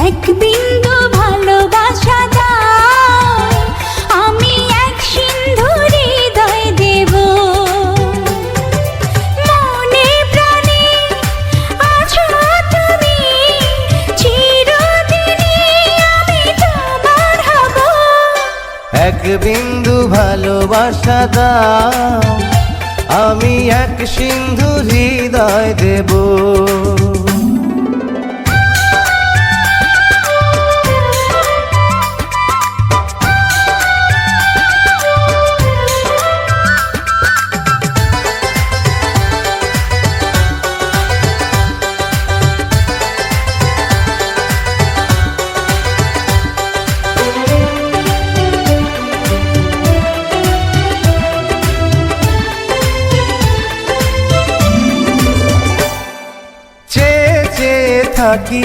এক বিন্দু ভালোবাসা দাও, আমি এক সিন্ধু হৃদয় দেব। মনে প্রাণে আছো তুমি, চিরদিনই আমি তোমার হব। এক বিন্দু ভালোবাসা দাও, আমি এক সিন্ধু হৃদয় দেব। থাকি